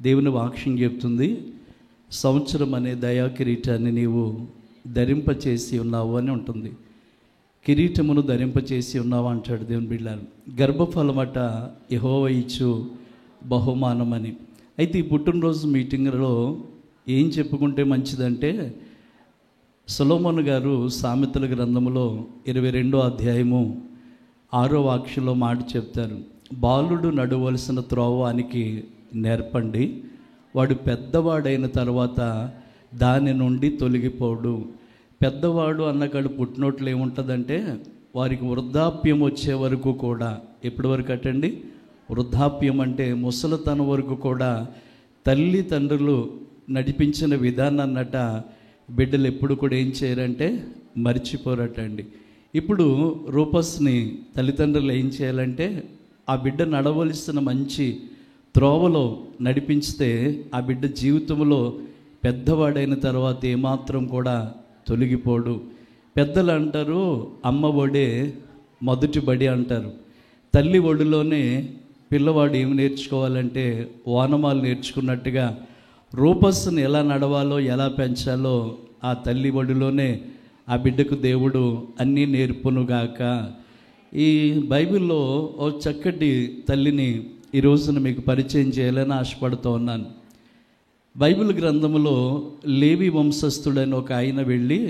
దేవుని వాక్యం చెప్తుంది, సంవత్సరం అనే దయా కిరీటాన్ని నీవు ధరింపచేసి ఉన్నావు అని ఉంటుంది. కిరీటమును ధరింపచేసి ఉన్నావు అంటాడు దేవుని బిడ్డలారా. గర్భఫలమట యెహోవా ఇచ్చు బహుమానం అని. అయితే ఈ పుట్టినరోజు మీటింగ్లో ఏం చెప్పుకుంటే మంచిదంటే, సొలొమోను గారు సామెతల గ్రంథములో 22వ అధ్యాయము 6వ వాక్యంలో మాట చెప్తారు, బాలుడు నడవలసిన త్రోవానికి నేర్పండి, వాడు పెద్దవాడైన తర్వాత దాని నుండి తొలగిపోడు. పెద్దవాడు అన్నకాడు పుట్టినోట్లు ఏముంటుందంటే, వారికి వృద్ధాప్యం వచ్చే వరకు కూడా, ఎప్పటి వరకు అటండి? వృద్ధాప్యం అంటే ముసలితనం వరకు కూడా తల్లిదండ్రులు నడిపించిన విధానాన్నట బిడ్డలు ఎప్పుడు కూడా ఏం చేయరంటే మర్చిపోరటండి. ఇప్పుడు రూపస్ని తల్లిదండ్రులు ఏం చేయాలంటే, ఆ బిడ్డ నడవలసిన మంచి త్రోవలో నడిపించితే ఆ బిడ్డ జీవితంలో పెద్దవాడైన తర్వాత ఏమాత్రం కూడా తొలగిపోడు. పెద్దలు అంటారు, అమ్మ ఒడే మొదటి బడి అంటారు. తల్లి ఒడిలోనే పిల్లవాడు ఏమి నేర్చుకోవాలంటే ఓనమాలు నేర్చుకున్నట్టుగా రూపస్సును ఎలా నడవాలో ఎలా పెంచాలో ఆ తల్లి ఒడిలోనే ఆ బిడ్డకు దేవుడు అన్నీ నేర్పునుగాక. ఈ బైబిల్లో ఓ చక్కటి తల్లిని ఈ రోజున మీకు పరిచయం చేయాలని ఆశపడుతూ ఉన్నాను. బైబిల్ గ్రంథంలో లేవి వంశస్థుడని ఒక ఆయన వెళ్ళి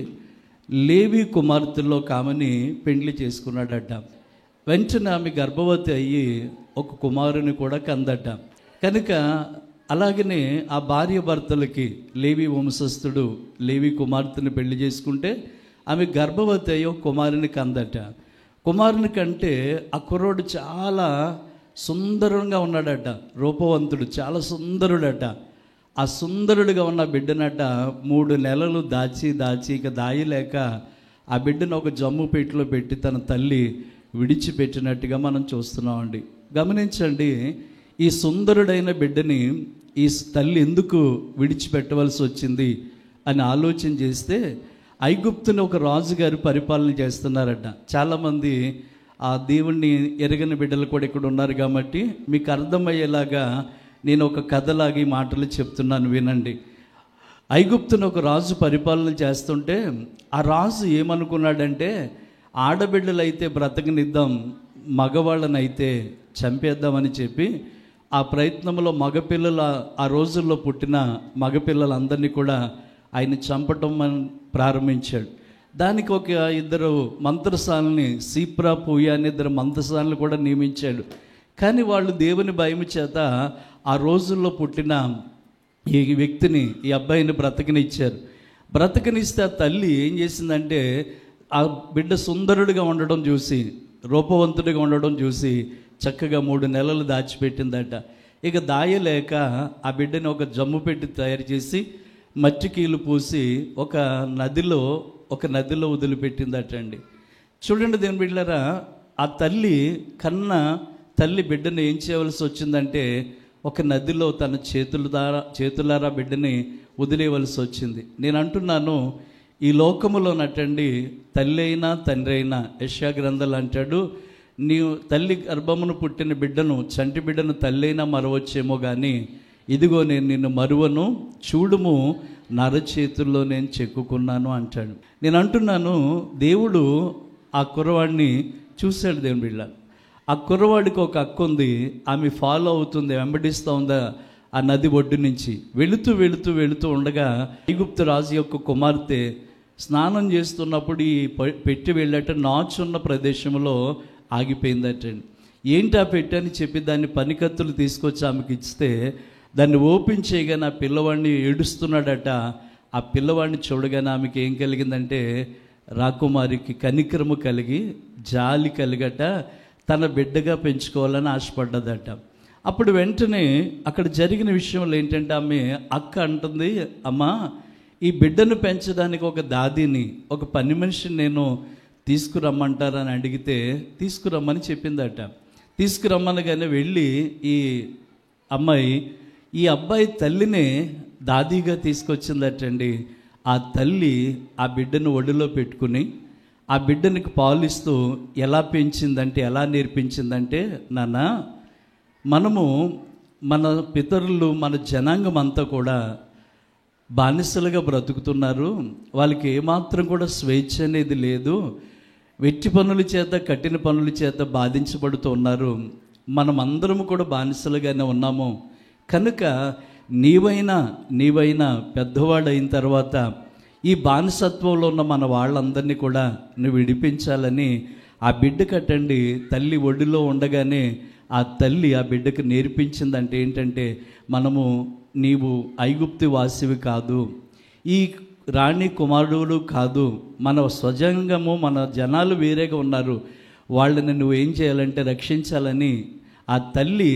లేవి కుమార్తెల్లో ఒక ఆమెని పెండ్లి చేసుకున్నాడట. వెంటనే ఆమె గర్భవతి అయ్యి ఒక కుమారుని కూడా కందట. కనుక అలాగనే ఆ భార్య భర్తలకి లేవి వంశస్థుడు లేవి కుమార్తెని పెళ్లి చేసుకుంటే ఆమె గర్భవతి అయ్యి ఒక కుమారుని కందట. కుమారుని కంటే ఆ కుర్రోడు చాలా సుందరంగా ఉన్నాడట, రూపవంతుడు, చాలా సుందరుడట. ఆ సుందరుడిగా ఉన్న బిడ్డనట 3 నెలలు దాచి ఇక దాయలేక ఆ బిడ్డను ఒక జమ్ము పెట్టిలో పెట్టి తన తల్లి విడిచిపెట్టినట్టుగా మనం చూస్తున్నామండి. గమనించండి, ఈ సుందరుడైన బిడ్డని ఈ తల్లి ఎందుకు విడిచిపెట్టవలసి వచ్చింది అని ఆలోచన చేస్తే, ఐగుప్తుని ఒక రాజుగారు పరిపాలన చేస్తున్నారట. చాలామంది ఆ దేవుణ్ణి ఎరగని బిడ్డలు కూడా ఇక్కడ ఉన్నారు కాబట్టి మీకు అర్థమయ్యేలాగా నేను ఒక కథలాగి మాటలు చెప్తున్నాను, వినండి. ఐగుప్తుని ఒక రాజు పరిపాలన చేస్తుంటే ఆ రాజు ఏమనుకున్నాడంటే, ఆడబిడ్డలైతే బ్రతకనిద్దాం, మగవాళ్ళనైతే చంపేద్దామని చెప్పి ఆ ప్రయత్నంలో మగపిల్లల ఆ రోజుల్లో పుట్టిన మగపిల్లలందరినీ కూడా ఆయన చంపటం ప్రారంభించాడు. దానికి ఒక 2 మంత్రసాలని, సీప్రా పూయ అనే 2 మంత్రసాలను కూడా నియమించాడు. కానీ వాళ్ళు దేవుని భయం చేత ఆ రోజుల్లో పుట్టిన ఈ వ్యక్తిని, ఈ అబ్బాయిని బ్రతకనిచ్చారు. బ్రతకనిస్తే ఆ తల్లి ఏం చేసిందంటే, ఆ బిడ్డ సుందరుడిగా ఉండడం చూసి, రూపవంతుడిగా ఉండడం చూసి చక్కగా 3 నెలలు దాచిపెట్టిందట. ఇక దాయలేక ఆ బిడ్డని ఒక జమ్ము పెట్టి తయారు చేసి మట్టికీలు పూసి ఒక నదిలో వదిలిపెట్టిందటండి. చూడండి దేవుని బిడ్డలారా, ఆ తల్లి తల్లి బిడ్డను ఏం చేయవలసి వచ్చిందంటే, ఒక నదిలో తన చేతులారా బిడ్డని వదిలేయవలసి వచ్చింది. నేను అంటున్నాను, ఈ లోకములో నటండి తల్లి అయినా తండ్రి అయినా, యెషయా గ్రంథాలు అంటాడు, నీవు తల్లి గర్భమును పుట్టిన బిడ్డను, చంటి బిడ్డను తల్లి అయినా మరవచ్చేమో కానీ ఇదిగో నేను నిన్ను మరువను, చూడుము నరచేతుల్లో నేను చెక్కుకున్నాను అంటాడు. నేను అంటున్నాను, దేవుడు ఆ కుర్రవాడిని చూశాడు. దేవుని బిడ్డ, ఆ కుర్రవాడికి ఒక అక్క ఉంది, ఆమె ఫాలో అవుతుంది, వెంబడిస్తూ ఉందా ఆ నది ఒడ్డు నుంచి. వెళుతూ ఉండగా ఐగుప్తు రాజు యొక్క కుమార్తె స్నానం చేస్తున్నప్పుడు ఈ పెట్టి వెళ్ళట నాచున్న ప్రదేశంలో ఆగిపోయిందటండి. ఏంటి ఆ పెట్టి అని చెప్పి దాన్ని పనికత్తులు తీసుకొచ్చి ఆమెకి ఇస్తే దాన్ని ఓపెన్ చేయగానే ఆ పిల్లవాడిని ఏడుస్తున్నాడట. ఆ పిల్లవాడిని చూడగానే ఆమెకి ఏం కలిగిందంటే, రాకుమారికి కనికరము కలిగి జాలి కలిగట, తన బిడ్డగా పెంచుకోవాలని ఆశపడ్డదట. అప్పుడు వెంటనే అక్కడ జరిగిన విషయంలో ఏంటంటే, ఆమె అక్క అంటుంది, అమ్మా ఈ బిడ్డను పెంచడానికి ఒక దాదిని, ఒక పని మనిషిని నేను తీసుకురమ్మంటారని అడిగితే తీసుకురమ్మని చెప్పిందట. తీసుకురమ్మనగానే వెళ్ళి ఈ అమ్మాయి ఈ అబ్బాయి తల్లినే దాదీగా తీసుకొచ్చిందటండి. ఆ తల్లి ఆ బిడ్డను ఒడిలో పెట్టుకుని ఆ బిడ్డనికి పాలిస్తూ ఎలా పెంచిందంటే, ఎలా నేర్పించిందంటే, నాన్న మనము మన పితరులు, మన జనాంగం అంతా కూడా బానిసలుగా బ్రతుకుతున్నారు. వాళ్ళకి ఏమాత్రం కూడా స్వేచ్ఛ అనేది లేదు. వెట్టి పనుల చేత, కఠిన పనుల చేత బాధించబడుతూ ఉన్నారు. మనం అందరం కూడా బానిసలుగానే ఉన్నాము. కనుక నీవైనా పెద్దవాడైన తర్వాత ఈ బానిసత్వంలో ఉన్న మన వాళ్ళందరినీ కూడా నువ్వు విడిపించాలని ఆ బిడ్డ కట్టండి. తల్లి ఒడిలో ఉండగానే ఆ తల్లి ఆ బిడ్డకు నేర్పించిందంటే ఏంటంటే, నీవు ఐగుప్తు వాసివి కాదు, ఈ రాణి కుమారుడు కాదు, మన స్వజంగము, మన జనాలు వేరేగా ఉన్నారు, వాళ్ళని నువ్వు ఏం చేయాలంటే రక్షించాలని ఆ తల్లి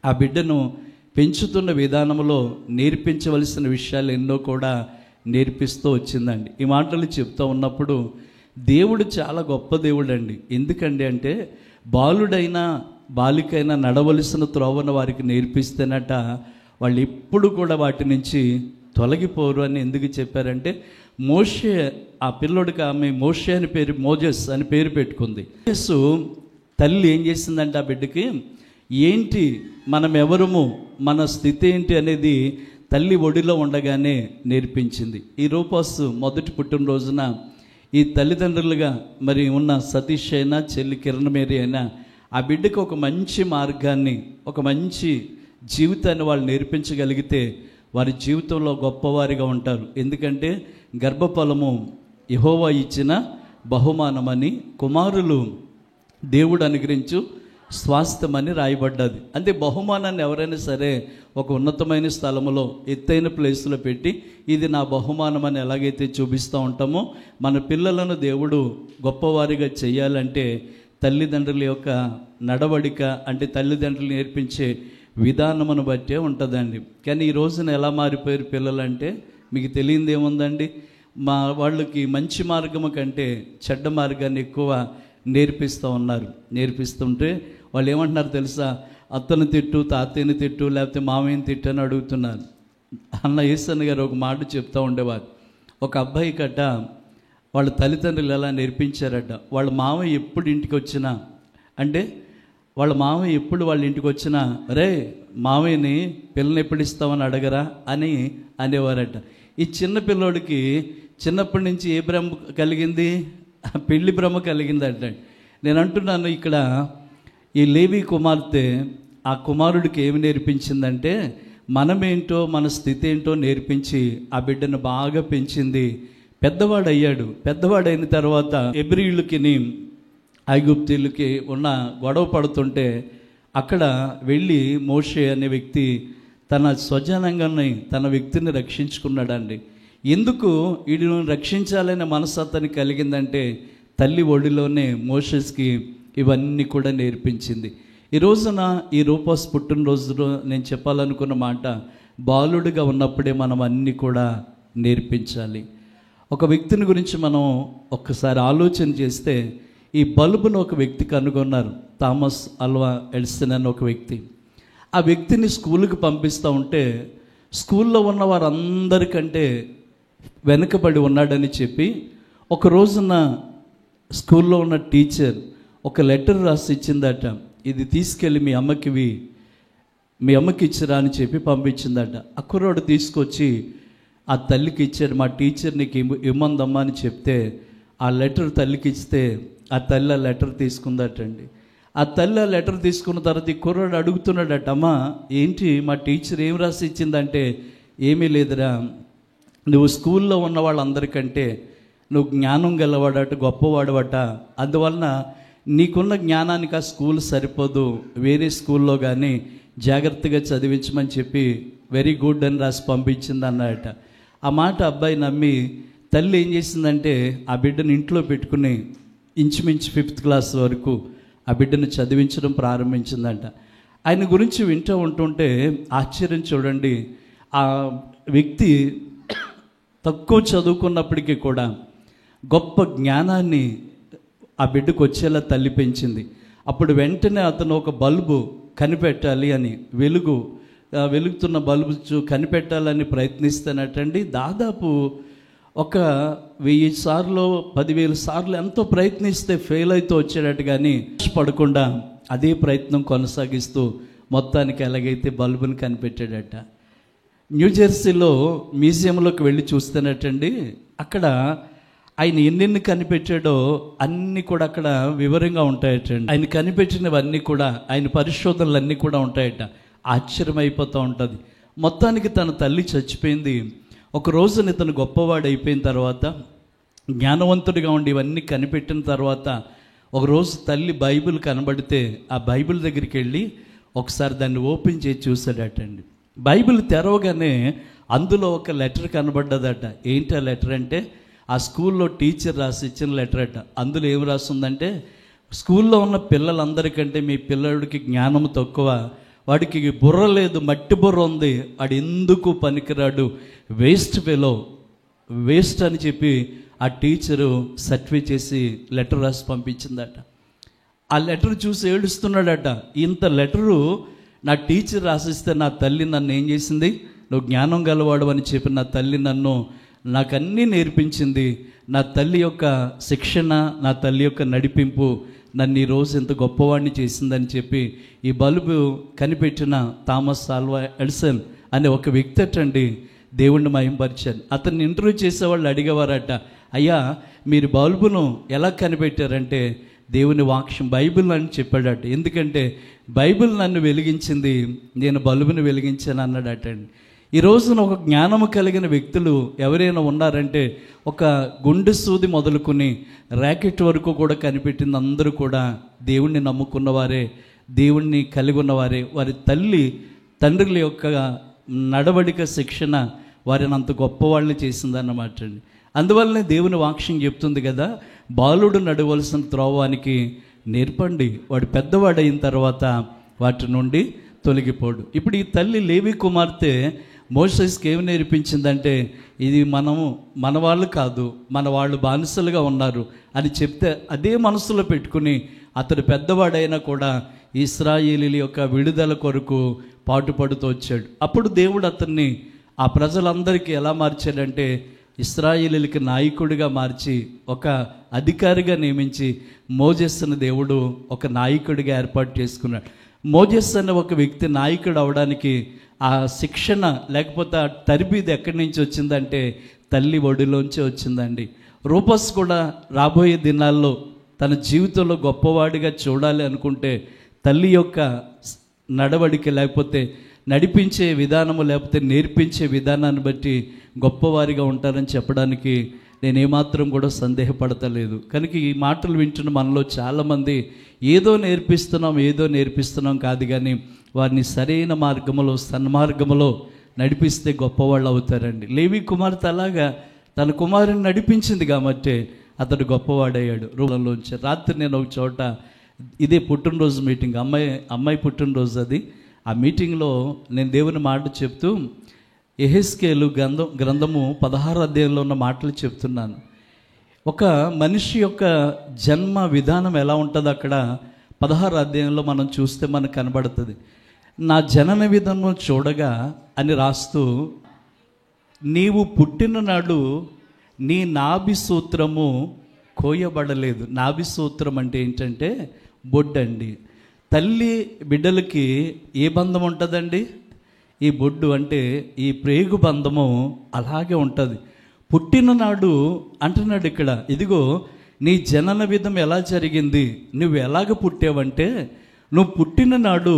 ఆ బిడ్డను పెంచుతున్న విధానంలో నేర్పించవలసిన విషయాలు ఎన్నో కూడా నేర్పిస్తూ వచ్చిందండి. ఈ మాటలు చెప్తూ ఉన్నప్పుడు దేవుడు చాలా గొప్ప దేవుడు అండి. ఎందుకండి అంటే, బాలికైనా నడవలసిన త్రోవను వారికి నేర్పిస్తేనట వాళ్ళు ఎప్పుడు కూడా వాటి నుంచి తొలగిపోరు అని ఎందుకు చెప్పారంటే, మోషే, ఆ పిల్లోడికి ఆమె మోషే అని పేరు, మోజెస్ అని పేరు పెట్టుకుంది. మోజెసు తల్లి ఏం చేసిందంటే ఆ బిడ్డకి ఏంటి, మనం ఎవరము, మన స్థితి ఏంటి అనేది తల్లి ఒడిలో ఉండగానే నేర్పించింది. ఈ రూపాస్ మొదటి పుట్టినరోజున ఈ తల్లిదండ్రులుగా మరి ఉన్న సతీష్ అయినా, చెల్లి కిరణ్ మేరీ అయినా ఆ బిడ్డకు ఒక మంచి మార్గాన్ని, ఒక మంచి జీవితాన్ని వాళ్ళు నేర్పించగలిగితే వారి జీవితంలో గొప్పవారిగా ఉంటారు. ఎందుకంటే గర్భఫలము యెహోవా ఇచ్చిన బహుమానమని, కుమారులు దేవుడు అనుగ్రహించు స్వాస్థ్యమని రాయబడ్డది. అంటే బహుమానాన్ని ఎవరైనా సరే ఒక ఉన్నతమైన స్థలంలో, ఎత్తైన ప్లేస్లో పెట్టి ఇది నా బహుమానం అని ఎలాగైతే చూపిస్తూ ఉంటామో, మన పిల్లలను దేవుడు గొప్పవారిగా చేయాలంటే తల్లిదండ్రుల యొక్క నడవడిక, అంటే తల్లిదండ్రులు నేర్పించే విధానమును బట్టే ఉంటుందండి. కానీ ఈ రోజున ఎలా మారిపోయారు పిల్లలంటే, మీకు తెలియంది ఏముందండి, వాళ్ళకి మంచి మార్గము కంటే చెడ్డ మార్గాన్ని ఎక్కువ నేర్పిస్తూ ఉన్నారు. నేర్పిస్తుంటే వాళ్ళు ఏమంటున్నారు తెలుసా, అత్తను తిట్టు, తాతయ్యని తిట్టు, లేకపోతే మామయ్యని తిట్టు అని అడుగుతున్నారు. అన్న యేసన్న గారు ఒక మాట చెప్తూ ఉండేవారు. ఒక అబ్బాయి కట్ట వాళ్ళ తల్లిదండ్రులు ఎలా నేర్పించారట, వాళ్ళ మామయ్య ఎప్పుడు ఇంటికి వచ్చినా, అంటే వాళ్ళ మామయ్య ఎప్పుడు వాళ్ళ ఇంటికి వచ్చినా, రే మామయ్యని పిల్లని ఎప్పుడు ఇస్తామని అడగరా అని అనేవారట. ఈ చిన్న పిల్లోడికి చిన్నప్పటి నుంచి ఏ భ్రమ కలిగింది, పెళ్లి భ్రమ కలిగిందట. నేను అంటున్నాను, ఇక్కడ ఈ లేవి కుమార్తె ఆ కుమారుడికి ఏమి నేర్పించిందంటే, మనమేంటో, మన స్థితి ఏంటో నేర్పించి ఆ బిడ్డను బాగా పెంచింది. పెద్దవాడయ్యాడు. పెద్దవాడైన తర్వాత ఎబ్రీయులకి ఐగుప్తీయులకి ఉన్న గొడవ పడుతుంటే అక్కడ వెళ్ళి మోషే అనే వ్యక్తి తన స్వజనాంగాన్ని, తన వ్యక్తిని రక్షించుకున్నాడండి. ఎందుకు వీడిని రక్షించాలనే మనసు అతనికి కలిగిందంటే, తల్లి ఒడిలోనే మోషేస్కి ఇవన్నీ కూడా నేర్పించింది. ఈ రోజున ఈ రూపాస్ పుట్టినరోజులో నేను చెప్పాలనుకున్న మాట, బాలుడిగా ఉన్నప్పుడే మనం అన్నీ కూడా నేర్పించాలి. ఒక వ్యక్తిని గురించి మనం ఒక్కసారి ఆలోచన చేస్తే, ఈ బల్బును ఒక వ్యక్తి కనుగొన్నారు, థామస్ అల్వా ఎడిసన్ అని ఒక వ్యక్తి. ఆ వ్యక్తిని స్కూల్కి పంపిస్తూ ఉంటే స్కూల్లో ఉన్న వారందరికంటే వెనుకబడి ఉన్నాడని చెప్పి ఒక రోజున స్కూల్లో ఉన్న టీచర్ ఒక లెటర్ రాసి ఇచ్చిందట. ఇది తీసుకెళ్ళి మీ అమ్మకి ఇచ్చిరా అని చెప్పి పంపించిందట. ఆ కుర్రోడు తీసుకొచ్చి ఆ తల్లికి ఇచ్చాడు. మా టీచర్ నీకు ఇమ్మందమ్మా అని చెప్తే ఆ లెటర్ తల్లికి ఇస్తే ఆ తల్లి ఆ లెటర్ తీసుకుందటండి. ఆ తల్లి ఆ లెటర్ తీసుకున్న తర్వాత ఈ కుర్రాడు అడుగుతున్నాడట, అమ్మా ఏంటి మా టీచర్ ఏం రాసి ఇచ్చిందంటే, ఏమీ లేదురా, నువ్వు స్కూల్లో ఉన్న వాళ్ళందరికంటే నువ్వు జ్ఞానం గలవాడట, గొప్పవాడవట, అందువలన నీకున్న జ్ఞానానికి ఆ స్కూల్ సరిపోదు, వేరే స్కూల్లో కానీ జాగ్రత్తగా చదివించమని చెప్పి వెరీ గుడ్ అని రాసి పంపించింది అన్నాడట. ఆ మాట అబ్బాయి నమ్మి తల్లి ఏం చేసిందంటే ఆ బిడ్డను ఇంట్లో పెట్టుకుని ఇంచుమించు 5th క్లాస్ వరకు ఆ బిడ్డను చదివించడం ప్రారంభించిందంట. ఆయన గురించి వింటూ ఉంటుంటే ఆశ్చర్యం చూడండి, ఆ వ్యక్తి తక్కువ చదువుకున్నప్పటికీ కూడా గొప్ప జ్ఞానాన్ని ఆ బిడ్డకు వచ్చేలా తల్లి పెంచింది. అప్పుడు వెంటనే అతను ఒక బల్బు కనిపెట్టాలి అని, వెలుగుతున్న బల్బు కనిపెట్టాలని ప్రయత్నిస్తానటండి. దాదాపు ఒక 1000 సార్లు 10,000 సార్లు ఎంతో ప్రయత్నిస్తే ఫెయిల్ అవుతూ వచ్చాడట. కానీ పడకుండా అదే ప్రయత్నం కొనసాగిస్తూ మొత్తానికి ఎలాగైతే బల్బుని కనిపెట్టాడట. న్యూజెర్సీలో మ్యూజియంలోకి వెళ్ళి చూస్తున్నట్టండి, అక్కడ ఆయన ఎన్నెన్ని కనిపెట్టాడో అన్నీ కూడా అక్కడ వివరంగా ఉంటాయటండి. ఆయన కనిపెట్టినవన్నీ కూడా, ఆయన పరిశోధనలు కూడా ఉంటాయట. ఆశ్చర్యమైపోతూ ఉంటుంది. మొత్తానికి తన తల్లి చచ్చిపోయింది. ఒక రోజున ఇతను గొప్పవాడు అయిపోయిన తర్వాత, జ్ఞానవంతుడిగా ఉండి ఇవన్నీ కనిపెట్టిన తర్వాత, ఒకరోజు తల్లి బైబిల్ కనబడితే ఆ బైబిల్ దగ్గరికి వెళ్ళి ఒకసారి దాన్ని ఓపెన్ చేసి చూశాడటండి. బైబిల్ తెరవగానే అందులో ఒక లెటర్ కనబడ్డదట. ఏంటి ఆ లెటర్ అంటే, ఆ స్కూల్లో టీచర్ రాసి ఇచ్చిన లెటర్ అట. అందులో ఏం రాస్తుందంటే, స్కూల్లో ఉన్న పిల్లలందరికంటే మీ పిల్లడికి జ్ఞానం తక్కువ, వాడికి బుర్ర లేదు, మట్టి బుర్ర ఉంది, వాడు ఎందుకు పనికిరాడు, వేస్ట్ ఫెలో, వేస్ట్ అని చెప్పి ఆ టీచరు సర్టిఫై చేసి లెటర్ రాసి పంపించిందట. ఆ లెటర్ చూసి ఏడుస్తున్నాడట. ఇంత లెటరు నా టీచర్ రాసిస్తే నా తల్లి నన్ను ఏం చేసింది, నువ్వు జ్ఞానం గలవాడు అని చెప్పి నా తల్లి నాకన్నీ నేర్పించింది. నా తల్లి యొక్క శిక్షణ, నా తల్లి యొక్క నడిపింపు నన్ను ఈరోజు ఎంత గొప్పవాడిని చేసిందని చెప్పి ఈ బల్బు కనిపెట్టిన థామస్ ఆల్వా ఎడిసన్ అనే ఒక వ్యక్తి అటండి దేవుణ్ణి మహింపరిచారు. అతన్ని ఇంటర్వ్యూ చేసేవాళ్ళు అడిగేవారట, అయ్యా మీరు బల్బును ఎలా కనిపెట్టారంటే, దేవుని వాక్యం బైబిల్ అని చెప్పాడట. ఎందుకంటే బైబిల్ నన్ను వెలిగించింది, నేను బల్బును వెలిగించాను అన్నాడటండి. ఈ రోజున ఒక జ్ఞానము కలిగిన వ్యక్తులు ఎవరైనా ఉన్నారంటే, ఒక గుండె సూది మొదలుకొని ర్యాకెట్ వరకు కూడా కనిపెట్టింది అందరూ కూడా దేవుణ్ణి నమ్ముకున్నవారే, దేవుణ్ణి కలిగి ఉన్నవారే. వారి తండ్రుల యొక్క నడవడిక, శిక్షణ వారిని అంత గొప్పవాళ్ళని చేసిందన్నమాట అండి. అందువల్లనే దేవుని వాక్యం చెప్తుంది కదా, బాలుడు నడవలసిన త్రోవానికి నేర్పండి, వాడు పెద్దవాడైన తర్వాత వాటి నుండి తొలగిపోడు. ఇప్పుడు ఈ తల్లి లేవి కుమార్తె మోసెస్కి ఏమి నేర్పించిందంటే, ఇది మన వాళ్ళు కాదు, మన వాళ్ళు బానిసలుగా ఉన్నారు అని చెప్తే అదే మనసులో పెట్టుకుని అతడు పెద్దవాడైనా కూడా ఇశ్రాయేలీల యొక్క విడుదల కొరకు పాటుపడుతూ వచ్చాడు. అప్పుడు దేవుడు అతన్ని ఆ ప్రజలందరికీ ఎలా మార్చాడంటే, ఇశ్రాయేలీలకి నాయకుడిగా మార్చి ఒక అధికారిగా నియమించి మోజెస్ను దేవుడు ఒక నాయకుడిగా ఏర్పాటు చేసుకున్నాడు. మోజెస్ అనే ఒక వ్యక్తి నాయకుడు అవడానికి ఆ శిక్షణ లేకపోతే ఆ తరబీదు ఎక్కడి నుంచి వచ్చిందంటే తల్లి ఒడిలోంచి వచ్చిందండి. రూపస్ కూడా రాబోయే దినాల్లో తన జీవితంలో గొప్పవాడిగా చూడాలి అనుకుంటే తల్లి యొక్క నడవడిక లేకపోతే నడిపించే విధానము లేకపోతే నేర్పించే విధానాన్ని బట్టి గొప్పవారిగా ఉంటారని చెప్పడానికి నేను ఏమాత్రం కూడా సందేహపడతలేదు. కనుక ఈ మాటలు వింటున్న మనలో చాలామంది ఏదో నేర్పిస్తున్నాం కాదు, కానీ వారిని సరైన మార్గములో, సన్మార్గములో నడిపిస్తే గొప్పవాళ్ళు అవుతారండి. లేవి కుమార్తె అలాగా తన కుమారుని నడిపించింది కాబట్టి అతడు గొప్పవాడయ్యాడు. రూపంలోంచి రాత్రి నేను ఒక చోట ఇదే పుట్టినరోజు మీటింగ్, అమ్మాయి పుట్టినరోజు అది. ఆ మీటింగ్లో నేను దేవుని మాట చెప్తూ యెహెజ్కేలు గ్రంథము 16వ అధ్యాయంలో ఉన్న మాటలు చెప్తున్నాను. ఒక మనిషి యొక్క జన్మ విధానం ఎలా ఉంటుందో అక్కడ 16వ అధ్యాయంలో మనం చూస్తే మనకు కనబడుతుంది. నా జనన విధానం చూడగా అని రాస్తూ, నీవు పుట్టిన నాడు నీ నాభి సూత్రము కోయబడలేదు. నాభి సూత్రం అంటే ఏంటంటే బొడ్డండి. తల్లి బిడ్డలకి ఏ బంధం ఉంటుందండి? ఈ బొడ్డు అంటే ఈ ప్రేగు బంధము అలాగే ఉంటుంది. పుట్టిన నాడు అంటున్నాడు ఇక్కడ, ఇదిగో నీ జనన విధం ఎలా జరిగింది, నువ్వు ఎలాగ పుట్టావంటే, నువ్వు పుట్టిన నాడు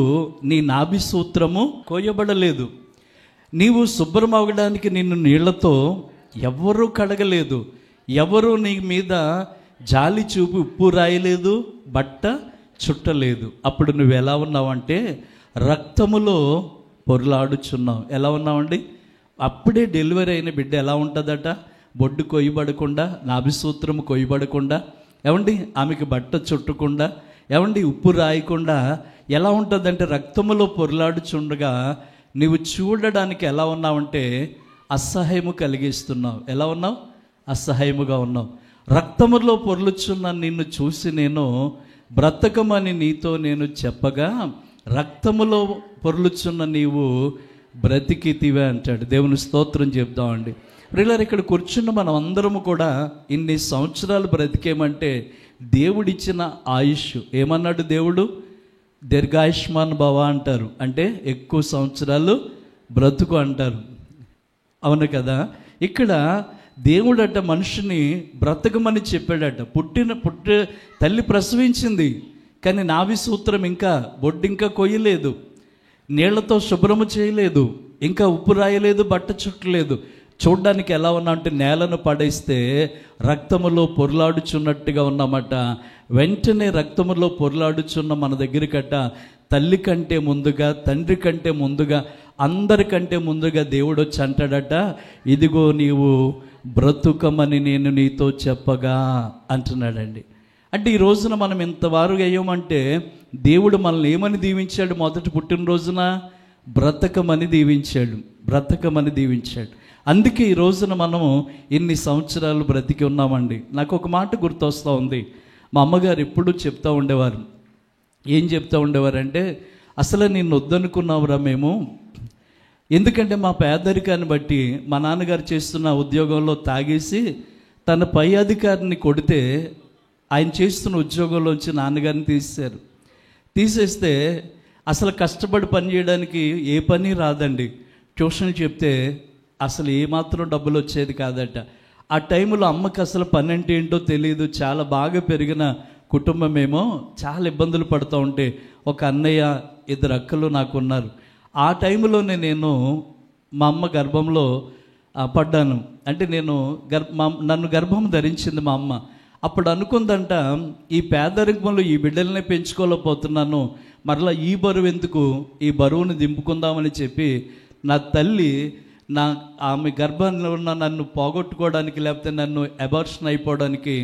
నీ నాభి సూత్రము కోయబడలేదు. నీవు శుభ్రం అవ్వడానికి నిన్ను నీళ్లతో ఎవరూ కడగలేదు, ఎవరు నీ మీద జాలి చూపి ఉప్పు రాయలేదు, బట్ట చుట్టలేదు. అప్పుడు నువ్వు ఎలా ఉన్నావంటే రక్తములో పొరలాడుచున్నావు. ఎలా ఉన్నావండి? అప్పుడే డెలివరీ అయిన బిడ్డ ఎలా ఉంటుందట? బొడ్డు కొయ్యబడకుండా, నాభిసూత్రము కొయ్యబడకుండా, ఏమండి ఆమెకి బట్ట చుట్టకుండా, ఏమండి ఉప్పు రాయకుండా ఎలా ఉంటుందంటే రక్తములో పొరలాడుచుండగా నువ్వు చూడడానికి ఎలా ఉన్నావంటే అసహ్యము కలిగిస్తున్నావు. ఎలా ఉన్నావు? అసహ్యముగా ఉన్నావు. రక్తములో పొర్లుచున్న నిన్ను చూసి నేను బ్రతకమని నీతో నేను చెప్పగా రక్తములో పొర్లుచున్న నీవు బ్రతికితివే అంటాడు. దేవుని స్తోత్రం చెప్దామండి. ప్రియులారా, ఇక్కడ కూర్చున్న మనం అందరము కూడా ఇన్ని సంవత్సరాలు బ్రతికేమంటే దేవుడిచ్చిన ఆయుష్. ఏమన్నాడు దేవుడు? దీర్ఘాయుష్మాన్ భవ అంటారు, అంటే ఎక్కువ సంవత్సరాలు బ్రతుకు అంటారు. అవును కదా. ఇక్కడ దేవుడట మనిషిని బ్రతకమని చెప్పాడట. తల్లి ప్రసవించింది, కానీ నాభి సూత్రం ఇంకా బొడ్డు ఇంకా కొయ్యలేదు, నీళ్లతో శుభ్రము చేయలేదు, ఇంకా ఉప్పు రాయలేదు, బట్ట చుట్టలేదు. చూడ్డానికి ఎలా ఉన్నా అంటే నేలను పడేస్తే రక్తములో పొరలాడుచున్నట్టుగా ఉన్నామట. వెంటనే రక్తములో పొరలాడుచున్న మన దగ్గరికట తల్లి కంటే ముందుగా, తండ్రి కంటే ముందుగా, అందరికంటే ముందుగా దేవుడు వచ్చి అంటాడట, ఇదిగో నీవు బ్రతుకమని నేను నీతో చెప్పగా అంటున్నాడండి. అంటే ఈ రోజున మనం ఇంతవారు అయ్యామంటే దేవుడు మనల్ని ఏమని దీవించాడు? మొదటి పుట్టినరోజున బ్రతకమని దీవించాడు, బ్రతకమని దీవించాడు. అందుకే ఈ రోజున మనము ఇన్ని సంవత్సరాలు బ్రతికి ఉన్నామండి. నాకు ఒక మాట గుర్తొస్తూ ఉంది. మా అమ్మగారు ఎప్పుడూ చెప్తూ ఉండేవారు. ఏం చెప్తూ ఉండేవారంటే, అసలు నిన్ను వద్దనుకున్నావురా మేము, ఎందుకంటే మా పేదరికాన్ని బట్టి మా నాన్నగారు చేస్తున్న ఉద్యోగంలో తాగేసి తన పై అధికారిని కొడితే ఆయన చేస్తున్న ఉద్యోగంలోంచి నాన్నగారిని తీసేస్తే అసలు కష్టపడి పని చేయడానికి ఏ పని రాదండి. ట్యూషన్ చెప్తే అసలు ఏమాత్రం డబ్బులు వచ్చేది కాదట. ఆ టైంలో అమ్మకి అసలు పని అంటే ఏంటో తెలియదు. చాలా బాగా పెరిగిన కుటుంబమేమో చాలా ఇబ్బందులు పడుతూ ఉంటే ఒక అన్నయ్య, 2 అక్కలు నాకున్నారు. ఆ టైంలోనే నేను మా అమ్మ గర్భంలో పడ్డాను. అంటే నన్ను గర్భం ధరించింది మా అమ్మ. అప్పుడు అనుకుందంట, ఈ పేదరికంలో ఈ బిడ్డలనే పెంచుకోలేకపోతున్నాను, మరలా ఈ బరువు ఎందుకు, ఈ బరువును దింపుకుందామని చెప్పి నా తల్లి ఆమె గర్భంలో ఉన్న నన్ను పోగొట్టుకోవడానికి, లేకపోతే నన్ను అబార్షన్ అయిపోవడానికి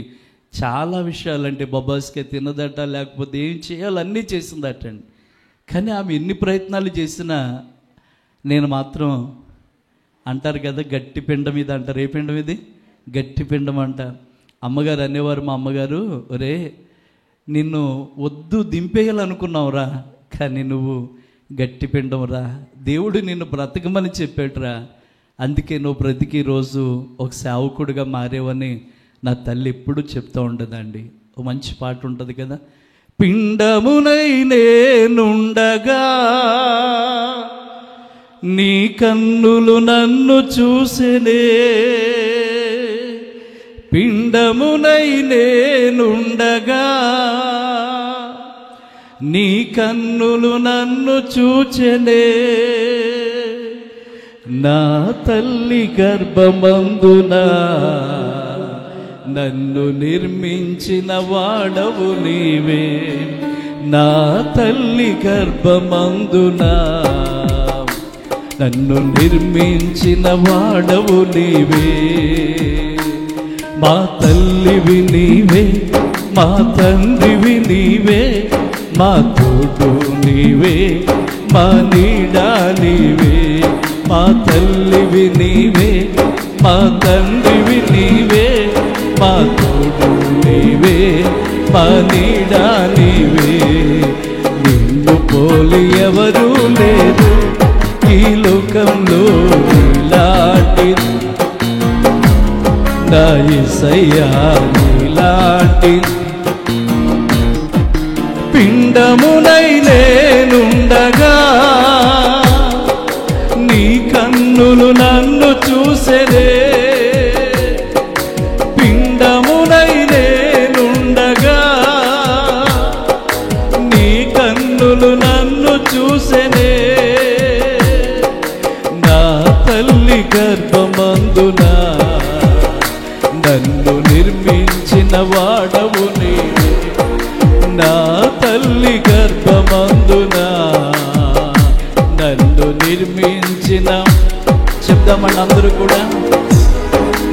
చాలా విషయాలంటే బొబ్బాస్కే తినదట, లేకపోతే ఏం చేయాలన్నీ చేసిందటండి. కానీ ఆమె ఎన్ని ప్రయత్నాలు చేసినా నేను మాత్రం, అంటారు కదా గట్టి పిండం ఇది అంటారు. ఏ పిండం ఇది? గట్టి పిండం అంట. అమ్మగారు అనేవారు, మా అమ్మగారు, ఒరే నిన్ను వద్దు దింపేయాలనుకున్నావురా, కానీ నువ్వు గట్టి పిండంరా, దేవుడు నిన్ను బ్రతకమని చెప్పాడురా, అందుకే నువ్వు బ్రతికి రోజు ఒక సేవకుడిగా మారేవని నా తల్లి ఎప్పుడూ చెప్తూ ఉండదండి. ఓ మంచి పాట ఉంటుంది కదా, పిండమునై నేనుండగా నీ కన్నులు నన్ను చూసెనే, పిండమునై నేనుండగా నీ కన్నులు నన్ను చూచెనే, నా తల్లి గర్భమందున నన్ను నిర్మించిన వాడవు నీవే, నా తల్లి గర్భమందున నన్ను నిర్మించిన వాడవు నీవే, మా తల్లివి నీవే, మా తండ్రివి నీవే, మా తోడు నీవే, మా నీడా నీవే, మా తల్లివి నీవే, మా తండ్రివి నీవే, మా తోడు నీవే, మా నీడా నీవే, నిన్ను పోలి ఎవరూ లేరు ఈ లోకంలో ఇలాంటి నా యేసయ్యా నీలాంటి, పిండమునై నేనుండగా నీ కన్నులు నన్ను చూసెనే, పిండమునై నేనుండగా నీ కన్నులు నన్ను చూసెనే, నా తల్లి గర్భమందున నన్ను నిర్మించిన వాడవు నీవే, నా తల్లి గర్భమందున నన్ను నిర్మించిన, చెప్దామండి అందరూ కూడా,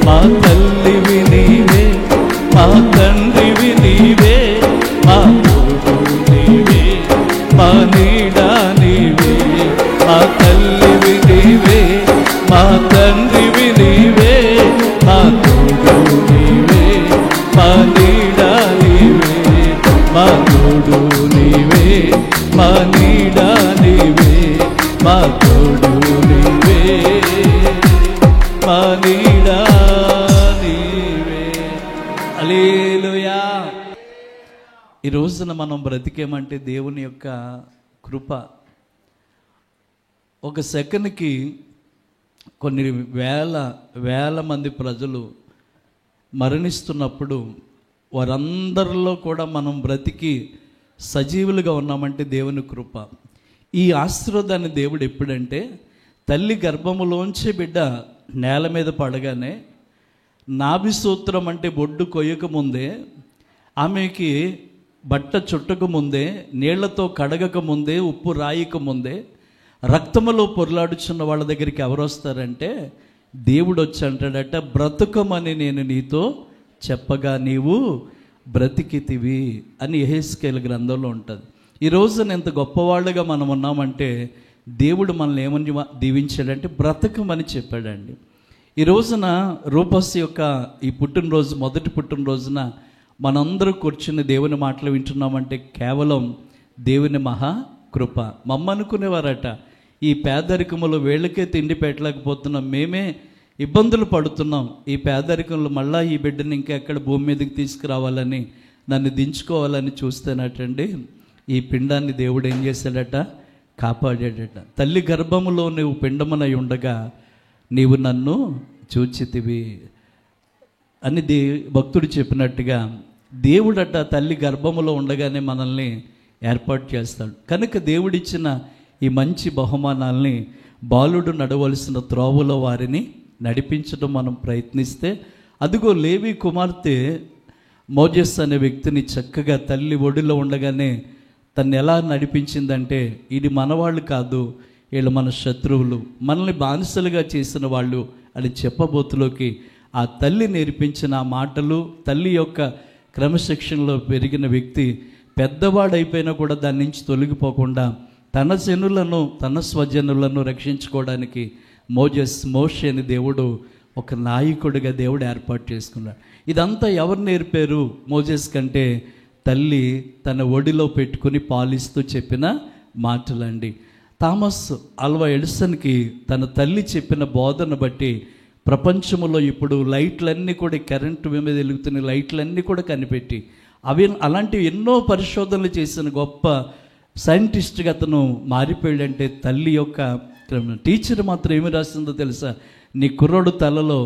మా తల్లివి నీవే, మా తండ్రివి నీవే, మా తోడు నీవే, మా నీడా నీవే, మా తల్లివి నీవే, మా తండ్రివి నీవే, మా తోడు నీవే, మా నీడా నీవే, మా తోడు నీవే, మా నీడా నీవే, మా తోడు నీవే, మా నీడా నీవే. హల్లెలూయా. ఈరోజు రోజున మనం బ్రతికేమంటే దేవుని యొక్క కృప. ఒక సెకండ్కి కొన్ని వేల మంది ప్రజలు మరణిస్తున్నప్పుడు వారందరిలో కూడా మనం బ్రతికి సజీవులుగా ఉన్నామంటే దేవుని కృప. ఈ ఆశీర్వాదాన్ని దేవుడు ఎప్పుడంటే తల్లి గర్భములోంచి బిడ్డ నేల మీద పడగానే నాభి సూత్రం అంటే బొడ్డు కొయ్యక ముందే, ఆమెకి బట్ట చుట్టక ముందే, నీళ్లతో కడగక ముందే, ఉప్పు రాయక ముందే రక్తములో పొరలాడుచున్న వాళ్ళ దగ్గరికి ఎవరు వస్తారంటే దేవుడు వచ్చి అంటాడట, బ్రతుకమని నేను నీతో చెప్పగా నీవు బ్రతికితివి అని యెహెజ్కేలు గ్రంథంలో ఉంటుంది. ఈ రోజున ఎంత గొప్పవాళ్ళుగా మనం ఉన్నామంటే దేవుడు మనల్ని ఏమని దీవించాడంటే బ్రతకమని చెప్పాడండి. ఈ రోజున రూపస్ యొక్క ఈ పుట్టినరోజు, మొదటి పుట్టినరోజున మనందరూ కూర్చుని దేవుని మాటలు వింటున్నామంటే కేవలం దేవుని మహా కృప. మమ్మ అనుకునేవారట, ఈ పేదరికములో వీళ్ళకే తిండి పెట్టలేకపోతున్నాం, మేమే ఇబ్బందులు పడుతున్నాం, ఈ పేదరికంలో మళ్ళీ ఈ బిడ్డని ఇంకెక్కడ భూమి మీదకి తీసుకురావాలని, నన్ను దించుకోవాలని చూస్తేనటండి ఈ పిండాన్ని దేవుడు ఏం చేశాడట, కాపాడాడట. తల్లి గర్భములో నువ్వు పిండమునై ఉండగా నీవు నన్ను చూచితివి అని భక్తుడు చెప్పినట్టుగా దేవుడట తల్లి గర్భములో ఉండగానే మనల్ని ఏర్పాటు చేస్తాడు. కనుక దేవుడిచ్చిన ఈ మంచి బహుమానాల్ని బాలుడు నడవలసిన త్రోవలో వారిని నడిపించడం మనం ప్రయత్నిస్తే, అదిగో లేవి కుమార్తె మోజెస్ అనే వ్యక్తిని చక్కగా తల్లి ఒడిలో ఉండగానే తను ఎలా నడిపించిందంటే, ఇది మనవాళ్ళు కాదు, వీళ్ళు మన శత్రువులు, మనల్ని బానిసలుగా చేసిన వాళ్ళు అని చెప్పబోతులోకి ఆ తల్లి నేర్పించిన ఆ మాటలు, తల్లి యొక్క క్రమశిక్షణలో పెరిగిన వ్యక్తి పెద్దవాడైపోయినా కూడా దాని నుంచి తొలగిపోకుండా తన జనులను, తన స్వజనులను రక్షించుకోవడానికి మోషే అని దేవుడు ఒక నాయకుడిగా దేవుడు ఏర్పాటు చేసుకున్నాడు. ఇదంతా ఎవరు నేర్పారు మోజెస్ కంటే? తల్లి తన ఒడిలో పెట్టుకుని పాలిస్తూ చెప్పిన మాటలండి. థామస్ ఆల్వా ఎడిసన్కి తన తల్లి చెప్పిన బోధన బట్టి ప్రపంచంలో ఇప్పుడు లైట్లన్నీ కూడా, కరెంటు మీద వెలుగుతున్న లైట్లన్నీ కూడా కనిపెట్టి అలాంటి ఎన్నో పరిశోధనలు చేసిన గొప్ప సైంటిస్ట్గా అతను మారిపోయాడంటే తల్లి యొక్క టీచర్ మాత్రం ఏమి రాసిందో తెలుసా? నీ కుర్రోడు తలలో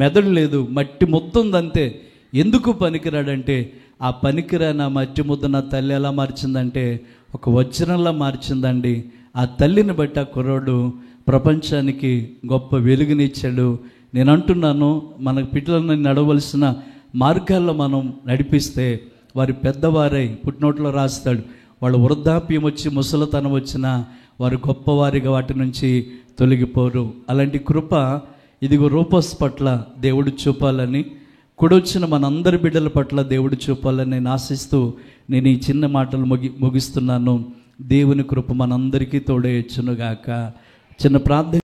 మెదడు లేదు, మట్టి ముద్ద ఉందంతే, ఎందుకు పనికిరాడంటే ఆ పనికిరాని ఆ మట్టి ముద్ద నా తల్లి ఎలా మార్చిందంటే ఒక వజ్రంలా మార్చిందండి. ఆ తల్లిని బట్టి ఆ కుర్రోడు ప్రపంచానికి గొప్ప వెలుగునిచ్చాడు. నేను అంటున్నాను, మన పిల్లలను నడవలసిన మార్గాల్లో మనం నడిపిస్తే వారి పెద్దవారై పుట్టినోట్లో రాస్తాడు, వాళ్ళు వృద్ధాప్యం వచ్చి ముసలితనం వచ్చినా వారు గొప్పవారిగా వాటి నుంచి తొలగిపోరు. అలాంటి కృప ఇదిగో రూపస్ పట్ల దేవుడు చూపాలని, కూడొచ్చిన మనందరి బిడ్డల పట్ల దేవుడు చూపాలని నేను ఆశిస్తూ నేను ఈ చిన్న మాటలు ముగిస్తున్నాను. దేవుని కృప మనందరికీ తోడేయచ్చునుగాక. చిన్న ప్రార్థన.